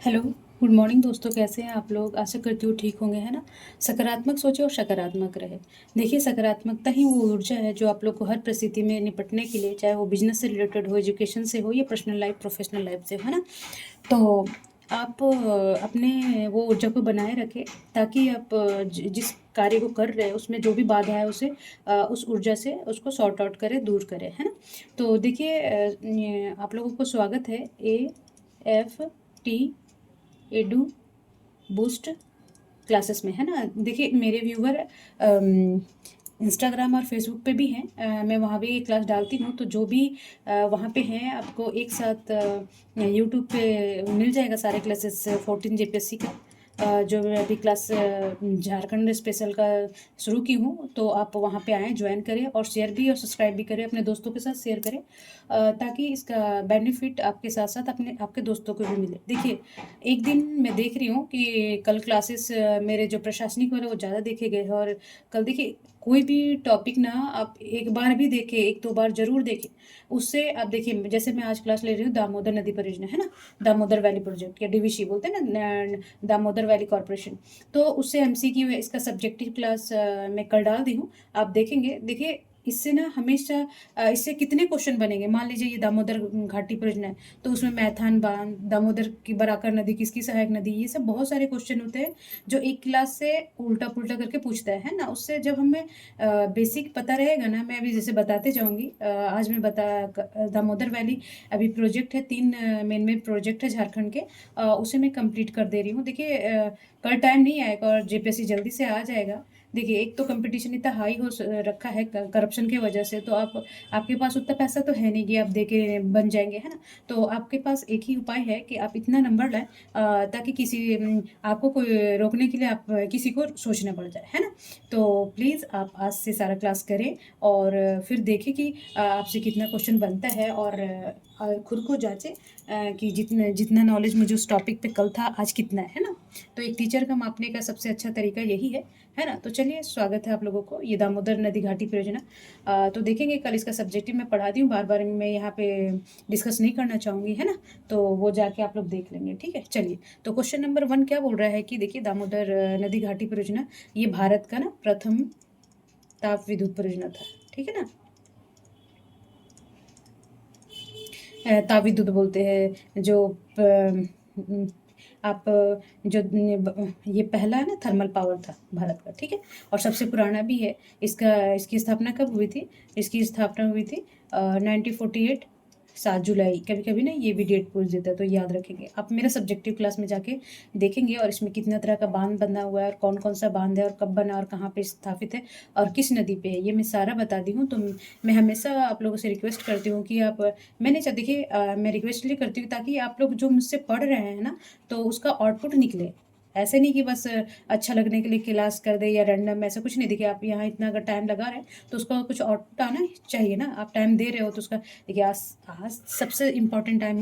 Hello, good morning दोस्तों। कैसे हैं आप लोग? आशा करती हूँ ठीक होंगे, है ना। सकारात्मक सोचें और सकारात्मक रहे। देखिए, सकारात्मकता ही वो ऊर्जा है जो आप लोग को हर परिस्थिति में निपटने के लिए, चाहे वो बिजनेस से रिलेटेड हो, एजुकेशन से हो या पर्सनल लाइफ प्रोफेशनल लाइफ से हो, है ना। तो आप अपने वो ऊर्जा को बनाए रखें ताकि आप जिस कार्य को कर रहे हैं उसमें जो भी बाधा है उसे उस ऊर्जा से उसको सॉर्ट आउट करें, दूर करें, है ना। तो देखिए, आप लोगों को स्वागत है AFT एडू बूस्ट क्लासेस में, है ना। देखिए, मेरे व्यूवर इंस्टाग्राम और फेसबुक पे भी हैं। मैं वहाँ भी क्लास डालती हूँ, तो जो भी वहाँ पे हैं आपको एक साथ यूट्यूब पे मिल जाएगा सारे क्लासेस 14 JPSC का। जो मैं अभी क्लास झारखंड स्पेशल का शुरू की हूँ, तो आप वहाँ पे आएँ, ज्वाइन करें और शेयर भी और सब्सक्राइब भी करें, अपने दोस्तों के साथ शेयर करें ताकि इसका बेनिफिट आपके साथ साथ अपने आपके दोस्तों को भी मिले। देखिए, एक दिन मैं देख रही हूँ कि कल क्लासेस मेरे जो प्रशासनिक वाले वो ज़्यादा देखे गए हैं। और कल देखिए, कोई भी टॉपिक ना आप एक बार भी देखें, एक दो बार ज़रूर देखें। उससे आप देखिए, जैसे मैं आज क्लास ले रही हूँ दामोदर नदी परियोजना, है ना। दामोदर वैली प्रोजेक्ट या DVC बोलते हैं ना, दामोदर वैली कॉरपोरेशन। तो उससे MCQ है, इसका सब्जेक्टिव क्लास मैं कल डाल दी हूँ। आप देखेंगे, देखिए इससे ना हमेशा इससे कितने क्वेश्चन बनेंगे। मान लीजिए ये दामोदर घाटी परियोजना है, तो उसमें मैथान बांध, दामोदर की बराकर नदी किसकी सहायक नदी, ये सब बहुत सारे क्वेश्चन होते हैं जो एक क्लास से उल्टा पुल्टा करके पूछता है ना। उससे जब हमें बेसिक पता रहेगा ना, मैं अभी जैसे बताते जाऊंगी। आज मैं दामोदर वैली अभी प्रोजेक्ट है, 3 मेन प्रोजेक्ट है झारखंड के। उसे मैं कंप्लीट कर दे रही हूँ। देखिए, कल टाइम नहीं आएगा और JPSC जल्दी से आ जाएगा। देखिए, एक तो कंपटीशन इतना हाई हो रखा है करप्शन की वजह से, तो आपके पास उतना पैसा तो है नहीं कि आप दे के बन जाएंगे, है ना। तो आपके पास एक ही उपाय है कि आप इतना नंबर लाएं ताकि आपको कोई रोकने के लिए आप किसी को सोचना पड़ जाए, है ना। तो प्लीज़ आप आज से सारा क्लास करें और फिर देखें कि आपसे कितना क्वेश्चन बनता है। और खुद को जांचें कि जितना जितना नॉलेज मुझे उस टॉपिक पे कल था, आज कितना है ना। तो एक टीचर का मापने का सबसे अच्छा तरीका यही है ना। तो चलिए, स्वागत है आप लोगों को ये दामोदर नदी घाटी परियोजना। तो देखेंगे, कल इसका सब्जेक्टिव मैं पढ़ा दी हूँ, बार बार मैं यहाँ पे डिस्कस नहीं करना चाहूँगी, है ना। तो वो जाके आप लोग देख लेंगे, ठीक है। चलिए, तो क्वेश्चन नंबर 1 क्या बोल रहा है कि देखिए, दामोदर नदी घाटी परियोजना ये भारत का ना प्रथम ताप विद्युत परियोजना था, ठीक है ना। ताप विद्युत बोलते हैं जो आप जो ये पहला है ना थर्मल पावर था भारत का, ठीक है। और सबसे पुराना भी है। इसकी स्थापना कब हुई थी? इसकी स्थापना हुई थी 1948 7 जुलाई। कभी कभी ना ये भी डेट पूछ देता है, तो याद रखेंगे। आप मेरा सब्जेक्टिव क्लास में जाके देखेंगे और इसमें कितना तरह का बांध बना हुआ है और कौन कौन सा बांध है और कब बना और कहाँ पे स्थापित है और किस नदी पे है, ये मैं सारा बता दी हूँ। तो मैं हमेशा आप लोगों से रिक्वेस्ट करती हूँ कि आप मैंने देखिए, मैं रिक्वेस्ट इसलिए करती हूँ ताकि आप लोग जो मुझसे पढ़ रहे हैं ना, तो उसका आउटपुट निकले। ऐसे नहीं कि बस अच्छा लगने के लिए क्लास कर दे या रैंडम, ऐसा कुछ नहीं। देखिए, आप यहाँ इतना अगर टाइम लगा रहे हैं तो उसका कुछ आउटपुट आना चाहिए ना। आप टाइम दे रहे हो तो उसका देखिए, आज आज सबसे इम्पोर्टेंट टाइम,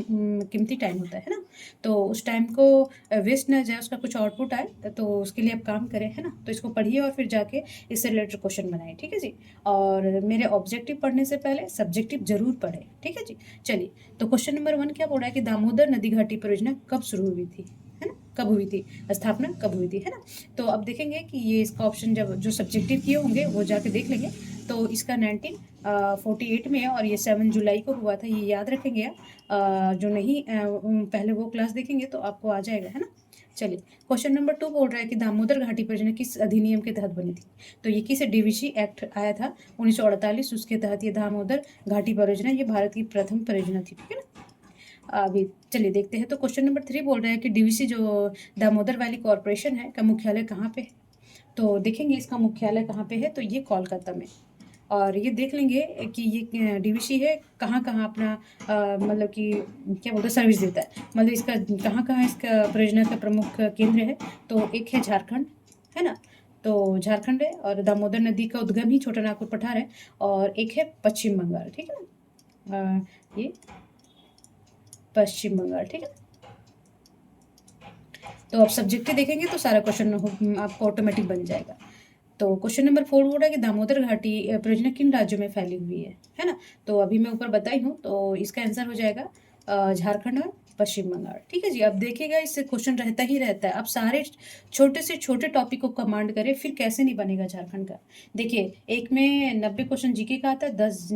कीमती टाइम होता है ना। तो उस टाइम को वेस्ट ना जाए, उसका कुछ आउटपुट आए, तो उसके लिए आप काम करें, है ना। तो इसको पढ़िए और फिर जाके इससे रिलेटेड क्वेश्चन बनाए, ठीक है जी। और मेरे ऑब्जेक्टिव पढ़ने से पहले सब्जेक्टिव जरूर पढ़े, ठीक है जी। चलिए, तो क्वेश्चन नंबर 1 क्या बोल रहा है कि दामोदर नदी घाटी परियोजना कब शुरू हुई थी, है ना। कब हुई थी, स्थापना कब हुई थी, है ना। तो अब देखेंगे कि ये इसका ऑप्शन जब जो सब्जेक्टिव किए होंगे वो जाके देख लेंगे। तो इसका 1948 में है और ये 7 जुलाई को हुआ था, ये याद रखेंगे आप। जो नहीं पहले वो क्लास देखेंगे तो आपको आ जाएगा, है ना। चलिए, क्वेश्चन नंबर 2 बोल रहा है कि दामोदर घाटी परियोजना किस अधिनियम के तहत बनी थी। तो ये किस DVC एक्ट आया था 1948, उसके तहत ये दामोदर घाटी परियोजना ये भारत की प्रथम परियोजना थी, ठीक है ना। अभी चलिए देखते हैं। तो क्वेश्चन नंबर 3 बोल रहा है कि DVC जो दामोदर वैली कॉरपोरेशन है का मुख्यालय कहाँ पे है। तो देखेंगे इसका मुख्यालय कहाँ पे है, तो ये कोलकाता में। और ये देख लेंगे कि ये DVC है कहाँ कहाँ अपना मतलब कि क्या बोलते हैं सर्विस देता है, मतलब इसका कहाँ कहाँ इसका परियोजना का प्रमुख केंद्र है। तो एक है झारखंड, है ना। तो झारखंड है और दामोदर नदी का उद्गम ही छोटा नागपुर पठार है। और एक है पश्चिम बंगाल, ठीक है ना। ये पश्चिम बंगाल, ठीक है। तो आप सब्जेक्ट देखेंगे तो सारा क्वेश्चन आपको ऑटोमेटिक बन जाएगा। तो क्वेश्चन नंबर 4 बोल रहा है कि दामोदर घाटी परियोजना किन राज्यों में फैली हुई है ना। तो अभी मैं ऊपर बताई हूँ, तो इसका आंसर हो जाएगा झारखंड पश्चिम बंगाल। ठीक है जी। अब देखिएगा इससे क्वेश्चन रहता ही रहता है। अब सारे छोटे से छोटे टॉपिक को कमांड करें, फिर कैसे नहीं बनेगा झारखंड का। देखिए एक में 90 क्वेश्चन जीके का आता है, 10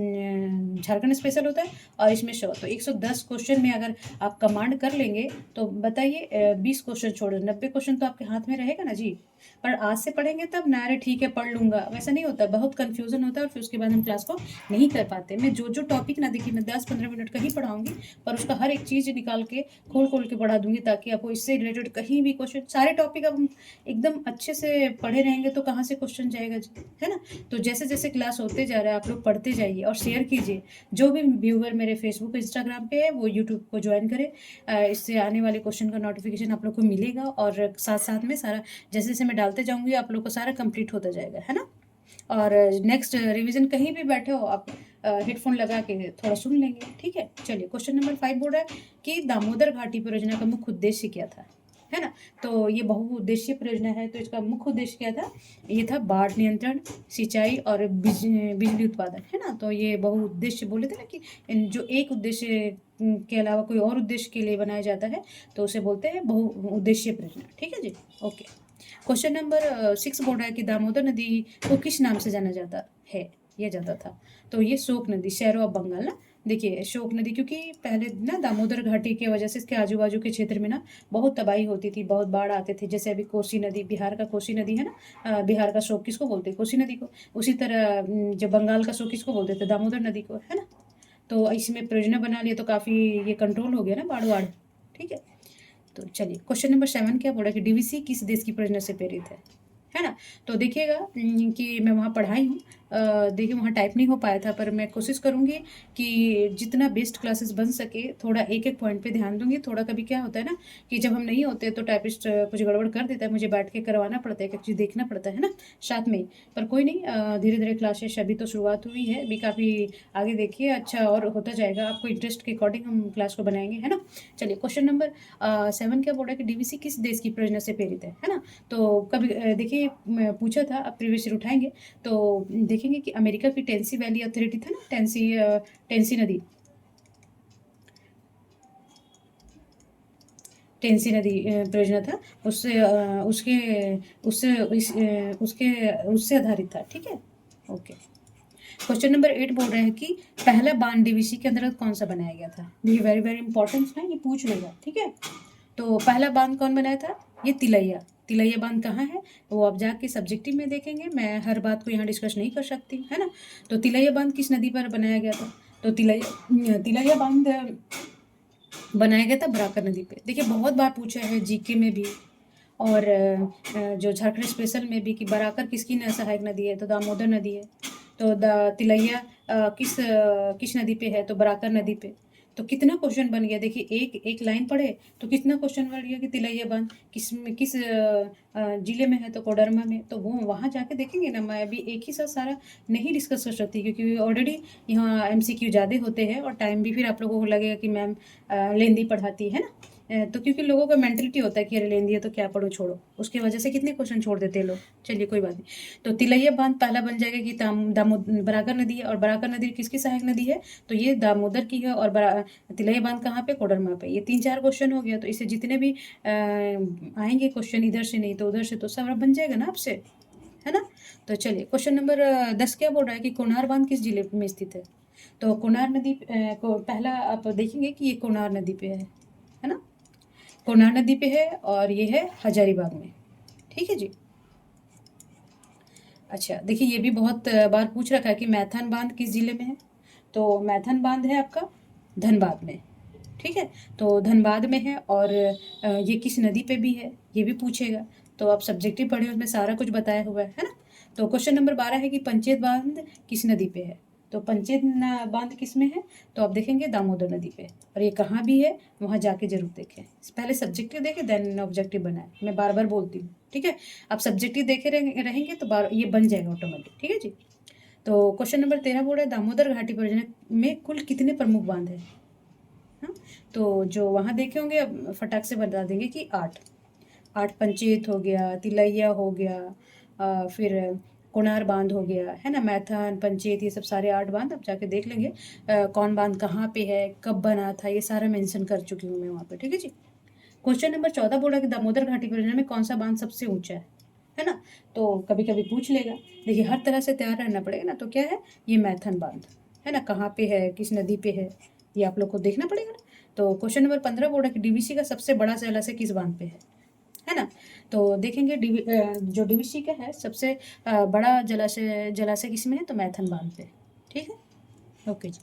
झारखंड स्पेशल होता है और इसमें 100, तो 110 क्वेश्चन में अगर आप कमांड कर लेंगे तो बताइए 20 क्वेश्चन छोड़ 90 क्वेश्चन तो आपके हाथ में रहेगा ना जी। पर आज से पढ़ेंगे तब ना, अरे ठीक है पढ़ लूंगा, वैसा नहीं होता, बहुत कंफ्यूजन होता है और फिर उसके बाद हम क्लास को नहीं कर पाते। मैं जो टॉपिक ना, देखिए मैं 10-15 मिनट का ही पढ़ाऊंगी, पर उसका हर एक चीज़ निकाल के खोल के पढ़ा दूंगी, ताकि आपको इससे रिलेटेड कहीं भी क्वेश्चन, सारे टॉपिक अब हम एकदम अच्छे से पढ़े रहेंगे तो कहाँ से क्वेश्चन जाएगा जी, है ना। तो जैसे जैसे क्लास होते जा रहा है आप लोग पढ़ते जाइए और शेयर कीजिए। जो भी व्यूअर मेरे फेसबुक इंस्टाग्राम पे है वो यूट्यूब को ज्वाइन करे, इससे आने वाले क्वेश्चन का नोटिफिकेशन आप लोग को मिलेगा और साथ साथ में सारा जैसे जैसे मैं डालते जाऊंगी आप लोग को सारा कंप्लीट होता जाएगा, है ना। और नेक्स्ट रिवीजन कहीं भी बैठे हो आप हेडफोन लगा के थोड़ा सुन लेंगे, ठीक है। चलिए क्वेश्चन नंबर 5 बोल रहा है कि दामोदर घाटी परियोजना का मुख्य उद्देश्य क्या था, है ना। तो ये बहुउद्देशीय परियोजना है, तो इसका मुख्य उद्देश्य क्या था, ये था बाढ़ नियंत्रण, सिंचाई और बिजली उत्पादन, है ना। तो ये बहुउद्देश्य बोले थे ना कि जो एक उद्देश्य के अलावा कोई और उद्देश्य के लिए बनाया जाता है तो उसे बोलते हैं बहुउद्देशीय परियोजना, ठीक है जी। ओके। क्वेश्चन नंबर 6 बोल रहा है कि दामोदर नदी को किस नाम से जाना जाता है या जाता था। तो ये शोक नदी, शेरो ऑफ बंगाल ना। देखिए शोक नदी, क्योंकि पहले ना दामोदर घाटी की वजह से इसके आजू बाजू के क्षेत्र में ना बहुत तबाही होती थी, बहुत बाढ़ आते थे। जैसे अभी कोसी नदी, बिहार का कोसी नदी है ना, बिहार का शोक किसको बोलते हैं, कोसी नदी को। उसी तरह जो बंगाल का शोक किसको बोलते थे, दामोदर नदी को, है ना। तो इसमें परियोजना बना लिया तो काफ़ी ये कंट्रोल हो गया ना बाढ़ वाढ़, ठीक है। तो चलिए क्वेश्चन नंबर 7 क्या बोला कि डीवीसी किस देश की परियोजना से प्रेरित है ना। तो देखिएगा कि मैं वहाँ पढ़ाई हूँ, देखिए वहाँ टाइप नहीं हो पाया था, पर मैं कोशिश करूँगी कि जितना बेस्ट क्लासेस बन सके, थोड़ा एक एक पॉइंट पे ध्यान दूंगी। थोड़ा कभी क्या होता है ना कि जब हम नहीं होते तो टाइपिस्ट कुछ गड़बड़ कर देता है, मुझे बैठ के करवाना पड़ता है, एक चीज़ देखना पड़ता है ना साथ में। पर कोई नहीं, धीरे धीरे क्लासेस, अभी तो शुरुआत हुई है, अभी काफ़ी आगे देखिए अच्छा और होता जाएगा, आपको इंटरेस्ट के अकॉर्डिंग हम क्लास को बनाएंगे, है ना। चलिए क्वेश्चन नंबर 7 क्या बोल रहा है कि डीवीसी किस देश की परियोजना से प्रेरित है ना। तो कभी देखिए पूछा था, अब प्रीवियस ईयर उठाएंगे तो देखेंगे कि अमेरिका की टेंसी वैली अथॉरिटी था ना, टेंसी नदी, टेंसी नदी परियोजना था, उससे आधारित था, ठीक है। ओके। क्वेश्चन नंबर 8 बोल रहे हैं कि पहला बांध डीवीसी के अंतर्गत कौन सा बनाया गया था। ये वेरी वेरी इंपॉर्टेंट है, ये पूछ लेगा, ठीक है। तो पहला बांध कौन बनाया था, ये तिलैया बांध कहाँ है वो आप जाके सब्जेक्टिव में देखेंगे, मैं हर बात को यहाँ डिस्कस नहीं कर सकती, है ना। तो तिलैया बांध किस नदी पर बनाया गया था, तो तिलैया बांध बनाया गया था बराकर नदी पे। देखिए बहुत बार पूछा है जीके में भी और जो झारखंड स्पेशल में भी कि बराकर किसकी सहायक नदी है, तो दामोदर नदी है। तो तिलैया किस नदी पे है, तो बराकर नदी पे। तो कितना क्वेश्चन बन गया, देखिए एक एक लाइन पढ़े तो कितना क्वेश्चन बन गया कि तिलैया बांध किस जिले में है, तो कोडरमा में। तो वो वहाँ जाके देखेंगे ना, मैं अभी एक ही साथ सारा नहीं डिस्कस कर सकती, क्योंकि ऑलरेडी यहाँ एमसीक्यू ज़्यादा होते हैं और टाइम भी फिर आप लोगों को लगेगा कि मैम लेंदी पढ़ाती है ना। तो क्योंकि लोगों का मेंटलिटी होता है कि अरे लेंदी है तो क्या पढ़ो छोड़ो, उसकी वजह से कितने क्वेश्चन छोड़ देते हैं लोग। चलिए कोई बात नहीं। तो तिलैया बांध पहला बन जाएगा कि बराकर नदी है, और बराकर नदी किसकी सहायक नदी है, तो ये दामोदर की है। और तिलैया बांध कहाँ पे, कोडरमा पे। ये 3-4 क्वेश्चन हो गया, तो इससे जितने भी आएंगे क्वेश्चन इधर से नहीं तो उधर से, तो सब बन जाएगा ना आपसे, है ना। तो चलिए क्वेश्चन नंबर 10 क्या बोल रहा है कि कोनार बांध किस जिले में स्थित है। तो कोनार नदी को पहला आप देखेंगे कि ये कोनार नदी पे है ना, कोनार नदी पे है और ये है हजारीबाग में, ठीक है जी। अच्छा देखिए ये भी बहुत बार पूछ रखा है कि मैथन बांध किस जिले में है, तो मैथन बांध है आपका धनबाद में, ठीक है। तो धनबाद में है और ये किस नदी पे भी है ये भी पूछेगा, तो आप सब्जेक्टिव पढ़े उसमें सारा कुछ बताया हुआ है ना। तो क्वेश्चन नंबर 12 है कि पंचेत बांध किस नदी पे है, तो पंचेत बांध किस में है, तो आप देखेंगे दामोदर नदी पे। और ये कहाँ भी है वहाँ जाके जरूर देखें, पहले सब्जेक्टिव देखें देन ऑब्जेक्टिव बनाए, मैं बार बार बोलती हूँ, ठीक है। आप सब्जेक्टिव देखे रहेंगे तो ये बन जाएगा ऑटोमेटिक, ठीक है जी। तो क्वेश्चन नंबर 13 बोल रहा है दामोदर घाटी परियोजना में कुल कितने प्रमुख बांध है। हाँ, तो जो वहाँ देखे होंगे अब फटाक से बता देंगे कि 8 पंचेत हो गया, तिलैया हो गया, फिर कोणार बांध हो गया है ना, मैथन, पंचेत, ये सब सारे 8 बांध आप जाके देख लेंगे। कौन बांध कहाँ पे है, कब बना था, ये सारा मेंशन कर चुकी हूँ मैं वहाँ पे, ठीक है जी। क्वेश्चन नंबर 14 बोला कि दामोदर घाटी परियोजना में कौन सा बांध सबसे ऊंचा है ना। तो कभी कभी पूछ लेगा। देखिए हर तरह से तैयार रहना पड़ेगा ना। तो क्या है, ये मैथन बांध है ना, कहाँ पे है, किस नदी पे है, ये आप लोग को देखना पड़ेगा ना। तो क्वेश्चन नंबर 15 बोला कि डीवीसी का सबसे बड़ा जलाशय किस बांध पे है ना। तो देखेंगे जो डीवीसी का है सबसे बड़ा जलाशय जलाशय किसमें है, तो मैथन बांध पे, ठीक है। ओके जी।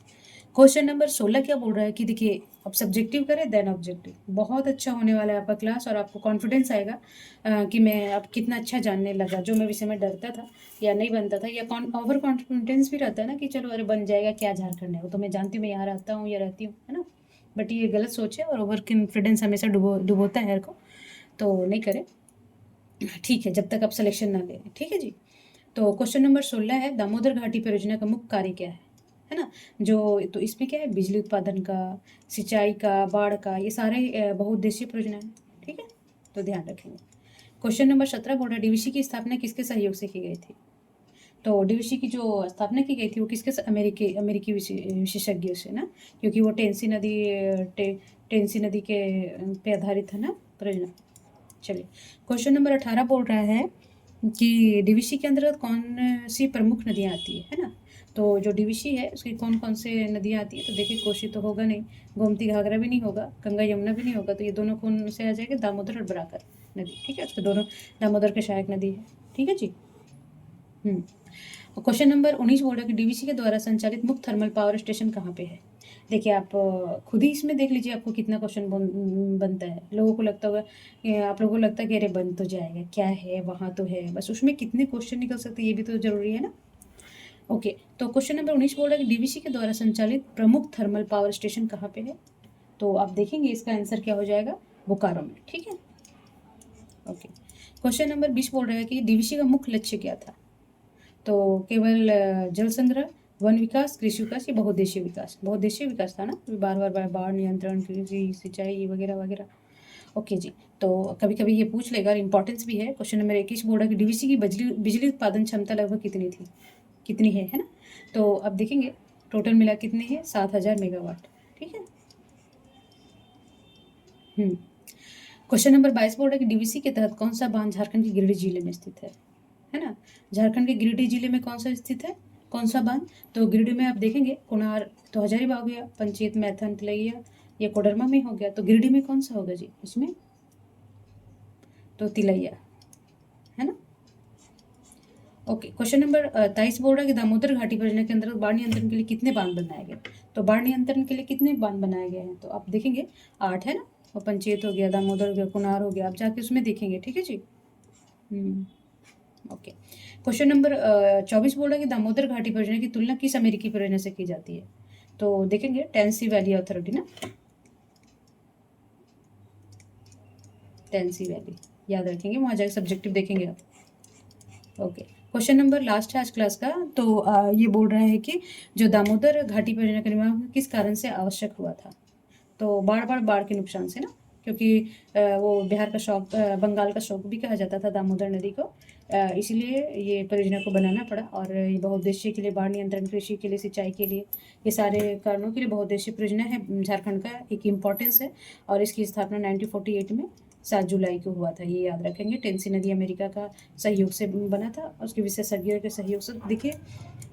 क्वेश्चन नंबर 16 क्या बोल रहा है कि देखिए अब सब्जेक्टिव करें देन ऑब्जेक्टिव। बहुत अच्छा होने वाला है आपका क्लास, और आपको कॉन्फिडेंस आएगा कि मैं अब कितना अच्छा जानने लगा। जो मैं विषय में डरता था या नहीं बनता था, या ओवर कॉन्फिडेंस भी रहता है ना कि चलो अरे बन जाएगा, क्या झारखंड है, वो तो मैं जानती हूँ, मैं यहाँ रहता हूँ या रहती हूँ, है ना। बट ये गलत सोच है, और ओवर कॉन्फिडेंस हमेशा डुबोता है को, तो नहीं करें, ठीक है, जब तक आप सिलेक्शन ना ले, ठीक है जी। तो क्वेश्चन नंबर 16 है, दामोदर घाटी परियोजना का मुख्य कार्य क्या है ना। जो तो इसमें क्या है, बिजली उत्पादन का, सिंचाई का, बाढ़ का, ये सारे बहुउद्देशीय परियोजना है, ठीक है, तो ध्यान रखेंगे। क्वेश्चन नंबर 17 बोल रहा है डीवीसी की स्थापना किसके सहयोग से की गई थी। तो डीवीसी की जो स्थापना की गई थी वो किसके अमेरिकी विशेषज्ञों से ना, क्योंकि वो टेंसी नदी के पे आधारित है ना परियोजना। चलिए क्वेश्चन नंबर 18 बोल रहा है कि डीवीसी के अंतर्गत कौन सी प्रमुख नदियाँ आती है ना। तो जो डीवीसी है उसकी कौन कौन से नदियाँ आती है, तो देखिए कोसी तो होगा नहीं, गोमती घाघरा भी नहीं होगा, गंगा यमुना भी नहीं होगा, तो ये दोनों कौन से आ जाएंगे, दामोदर और बराकर नदी, ठीक है, उसके दोनों दामोदर के सहायक नदी है, ठीक है जी। क्वेश्चन नंबर 19 बोल रहा है कि डीवीसी के द्वारा संचालित मुख्य थर्मल पावर स्टेशन कहाँ पे है। देखिए आप खुद ही इसमें देख लीजिए आपको कितना क्वेश्चन बनता है। लोगों को लगता होगा, आप लोगों को लगता है कि अरे बन तो जाएगा, क्या है वहाँ तो है, बस उसमें कितने क्वेश्चन निकल सकते हैं ये भी तो जरूरी है ना। ओके, तो क्वेश्चन नंबर 19 बोल रहा है कि डीवीसी के द्वारा संचालित प्रमुख थर्मल पावर स्टेशन कहाँ पे है। तो आप देखेंगे इसका आंसर क्या हो जाएगा, बोकारो में, ठीक है। ओके, क्वेश्चन नंबर 20 बोल रहा है कि डीवीसी का मुख्य लक्ष्य क्या था। तो केवल जल संग्रह, वन विकास, कृषि विकास, या बहुउद्देशीय विकास। बहुउद्देशीय विकास था ना, बार बाढ़ नियंत्रण, कृषि, सिंचाई वगैरह वगैरह। ओके जी। तो कभी कभी ये पूछ लेगा, और इंपॉर्टेंस भी है। क्वेश्चन नंबर 21 बोल रहा है कि डीवीसी की बिजली उत्पादन क्षमता लगभग कितनी है ना। तो अब देखेंगे टोटल मिला कितनी है, 7000 मेगावाट, ठीक है। क्वेश्चन नंबर 22 बोल रहा है कि डीवीसी के तहत कौन सा बांध झारखंड के गिरिडीह जिले में स्थित है ना। झारखंड के गिरिडीह जिले में कौन सा स्थित है, कौन सा बांध। तो गिरिडीह में आप देखेंगे कोणार तो हजारीबाग हो गया, पंचेत, मैथन, तिलैया, ये कोडरमा में हो गया। तो गिरिडीह में कौन सा होगा जी इसमें, तो तिलैया, है ना। ओके, क्वेश्चन नंबर 23 बोल रहा है कि दामोदर घाटी परियोजना के अंतर्गत बाढ़ नियंत्रण के लिए कितने बांध बनाए गए। तो बाढ़ नियंत्रण के लिए कितने बांध बनाए गए हैं, तो आप देखेंगे 8 है ना। और पंचेत हो गया, दामोदर हो गया, कुनार हो गया, आप जाके उसमें देखेंगे, ठीक है जी। ओके, क्वेश्चन नंबर 24 बोल रहा है कि दामोदर घाटी परियोजना की तुलना किस अमेरिकी परियोजना से की जाती है। तो देखेंगे टेनेसी वैली अथॉरिटी ना, टेनेसी वैली याद रखेंगे, वहाँ जाकर सब्जेक्टिव देखेंगे आप। ओके, क्वेश्चन नंबर लास्ट है आज क्लास का। तो ये बोल रहा है कि जो दामोदर घाटी परियोजना का निर्माण किस कारण से आवश्यक हुआ था। तो बाढ़ के नुकसान से ना, क्योंकि वो बिहार का शौक, बंगाल का शौक भी कहा जाता था दामोदर नदी को, इसीलिए ये परियोजना को बनाना पड़ा। और ये बहुउद्देशीय के लिए, बाढ़ नियंत्रण, कृषि के लिए, सिंचाई के लिए, ये सारे कारणों के लिए बहुउद्देशीय परियोजना है, झारखंड का एक इम्पॉर्टेंस है। और इसकी स्थापना 1948 में 7 जुलाई को हुआ था, ये याद रखेंगे। टेनेसी नदी अमेरिका का सहयोग से बना था, और उसके विशेषज्ञों के सहयोग से। देखिए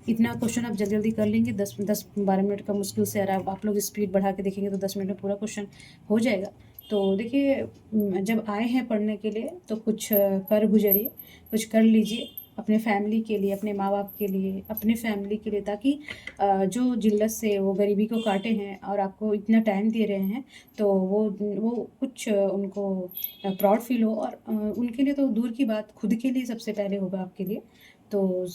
इतना क्वेश्चन आप जल्दी जल्दी कर लेंगे, 10-12 मिनट का मुश्किल से। अगर आप लोग स्पीड बढ़ा के देखेंगे तो 10 मिनट में पूरा क्वेश्चन हो जाएगा। तो देखिए जब आए हैं पढ़ने के लिए तो कुछ कर गुजरिए, कुछ कर लीजिए अपने फैमिली के लिए, अपने माँ बाप के लिए, अपने फैमिली के लिए, ताकि जो जिल्लत से वो गरीबी को काटे हैं और आपको इतना टाइम दे रहे हैं, तो वो कुछ उनको प्राउड फील हो। और उनके लिए तो दूर की बात, खुद के लिए सबसे पहले होगा आपके लिए। तो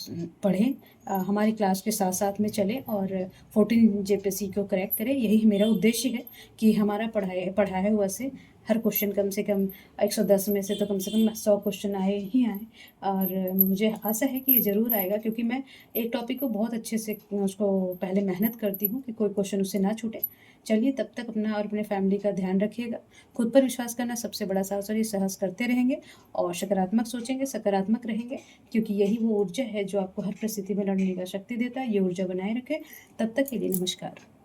पढ़ें, हमारी क्लास के साथ साथ में चलें, और 14 जेपीएससी को क्रैक करें। यही मेरा उद्देश्य है कि हमारा पढ़ाया हुआ से हर क्वेश्चन कम से कम 110 में से तो कम से कम 100 क्वेश्चन आए ही आए। और मुझे आशा है कि ये ज़रूर आएगा, क्योंकि मैं एक टॉपिक को बहुत अच्छे से उसको पहले मेहनत करती हूँ कि कोई क्वेश्चन उससे ना छूटे। चलिए तब तक अपना और अपने फैमिली का ध्यान रखिएगा। खुद पर विश्वास करना सबसे बड़ा साहस, और ये साहस करते रहेंगे और सकारात्मक सोचेंगे, सकारात्मक रहेंगे, क्योंकि यही वो ऊर्जा है जो आपको हर परिस्थिति में लड़ने का शक्ति देता है। ये ऊर्जा बनाए रखें। तब तक के लिए नमस्कार।